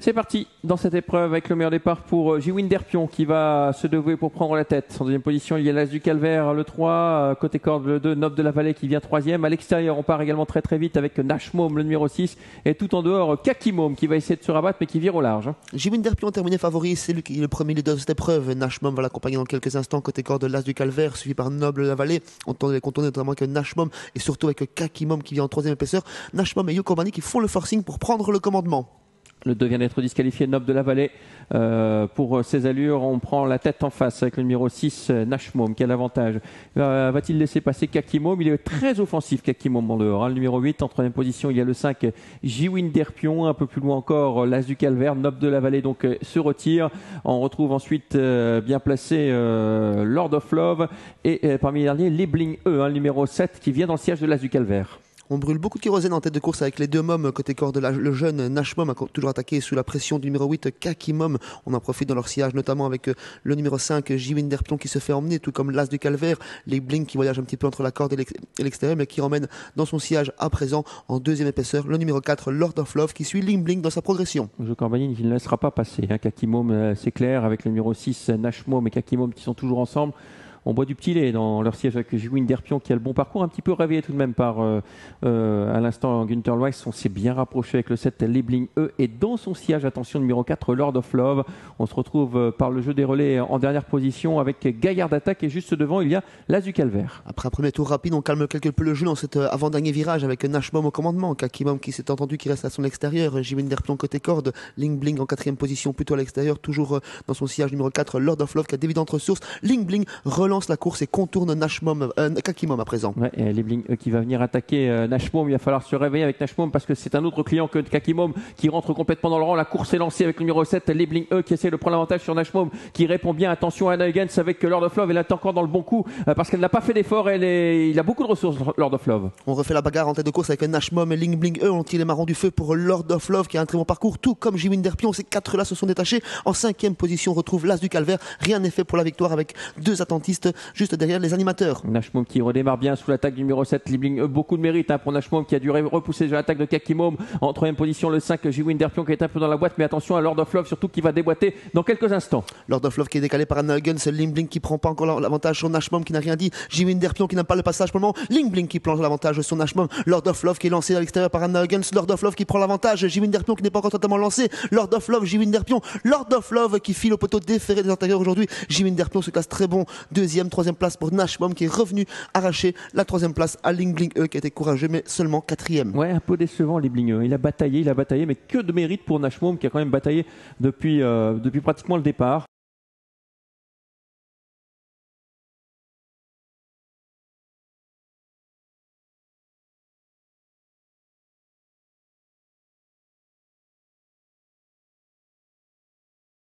C'est parti dans cette épreuve avec le meilleur départ pour Jiwin Derpion qui va se dévouer pour prendre la tête. En deuxième position, il y a l'As du Calvaire, le 3, côté corde le 2, Noble de la Vallée qui vient troisième. À l'extérieur, on part également très très vite avec Nashmom, le numéro 6, et tout en dehors, Kakimom qui va essayer de se rabattre mais qui vire au large. Jiwin Derpion terminé favori, c'est lui qui est le premier leader de cette épreuve. Nashmom va l'accompagner dans quelques instants côté corde de l'As du Calvaire, suivi par Noble de la Vallée. On tente de les contourner notamment avec Nashmom et surtout avec Kakimom qui vient en troisième épaisseur. Nashmom et Yoko Bani qui font le forcing pour prendre le commandement. Le 2 vient d'être disqualifié, Noble de la Vallée. Pour ses allures, on prend la tête en face avec le numéro 6, Nashmom, qui a l'avantage. Va-t-il laisser passer Kakimom? Il est très offensif, Kakimom en dehors. Le numéro 8, en troisième position, il y a le 5, Jiwin Derpion. Un peu plus loin encore, l'As du Calvaire. Noble de la Vallée donc se retire. On retrouve ensuite bien placé Lord of Love. Et parmi les derniers, Libling E, le numéro 7, qui vient dans le siège de l'As du Calvaire. On brûle beaucoup de kérosène en tête de course avec les deux mômes côté corde. Le jeune Nashmom a toujours attaqué sous la pression du numéro 8 Kakimom. On en profite dans leur sillage notamment avec le numéro 5 Jiwin Derpion qui se fait emmener, tout comme l'As du Calvaire. Les Bling qui voyagent un petit peu entre la corde et l'extérieur mais qui ramène dans son sillage à présent en deuxième épaisseur le numéro 4 Lord of Love qui suit Ling Bling dans sa progression. Joe Corbani il ne laissera pas passer. Kakimom, c'est clair, avec le numéro 6 Nashmom et Kakimom qui sont toujours ensemble. On boit du petit lait dans leur siège avec Jiwin Derpion qui a le bon parcours, un petit peu réveillé tout de même par à l'instant Günther Weiss. On s'est bien rapproché avec le 7 Libling E et dans son siège, attention, numéro 4 Lord of Love. On se retrouve par le jeu des relais en dernière position avec Gaillard d'attaque et juste devant il y a l'As du Calvaire. Après un premier tour rapide, on calme quelque peu le jeu dans cet avant-dernier virage avec Nashmom au commandement, Kakimom qui s'est entendu qui reste à son extérieur, Jiwin Derpion côté corde, Ling Bling en quatrième position plutôt à l'extérieur, toujours dans son sillage numéro 4 Lord of Love qui a d'évidentes ressources. Ling Bling relance la course et contourne Kakimom à présent. Ouais, et Libling qui va venir attaquer Nashmom. Il va falloir se réveiller avec Nashmom parce que c'est un autre client que Kakimom qui rentre complètement dans le rang. La course est lancée avec le numéro 7 Libling qui essaie de prendre l'avantage sur Nashmom qui répond bien. Attention à Anna Huygens avec Lord of Love. Elle est encore dans le bon coup parce qu'elle n'a pas fait d'effort. Il a beaucoup de ressources, Lord of Love. On refait la bagarre en tête de course avec Nashmom et Ling Bling on tire les marrons du feu pour Lord of Love qui a un très bon parcours, tout comme Jiwin Derpion. Ces quatre-là se sont détachés. En cinquième position, on retrouve l'As du Calvaire. Rien n'est fait pour la victoire avec deux attentistes juste derrière les animateurs. Nashmom qui redémarre bien sous l'attaque du numéro 7 Libling. Beaucoup de mérite pour Nashmom qui a dû repousser l'attaque de Kakimom. En troisième position, le 5 Jiwin Derpion qui est un peu dans la boîte, mais attention à Lord of Love surtout qui va déboîter dans quelques instants. Lord of Love qui est décalé par Anna Huygens, Ling Bling qui prend pas encore l'avantage sur Nashmom qui n'a rien dit, Jiwin Derpion qui n'a pas le passage pour le moment, Ling Bling qui plonge l'avantage sur Nashmom, Lord of Love qui est lancé à l'extérieur par Anna Huygens, Lord of Love qui prend l'avantage, Jiwin Derpion qui n'est pas encore totalement lancé, Lord of Love, Jiwin Derpion, Lord of Love qui file au poteau déféré des intérieurs aujourd'hui. Jiwin Derpion se classe très bon, deuxième, troisième place pour Nashmom qui est revenu arracher la troisième place à Ling Bling qui a été courageux mais seulement quatrième. Ouais, un peu décevant Libling. Il a bataillé, mais que de mérite pour Nashmom qui a quand même bataillé depuis pratiquement le départ.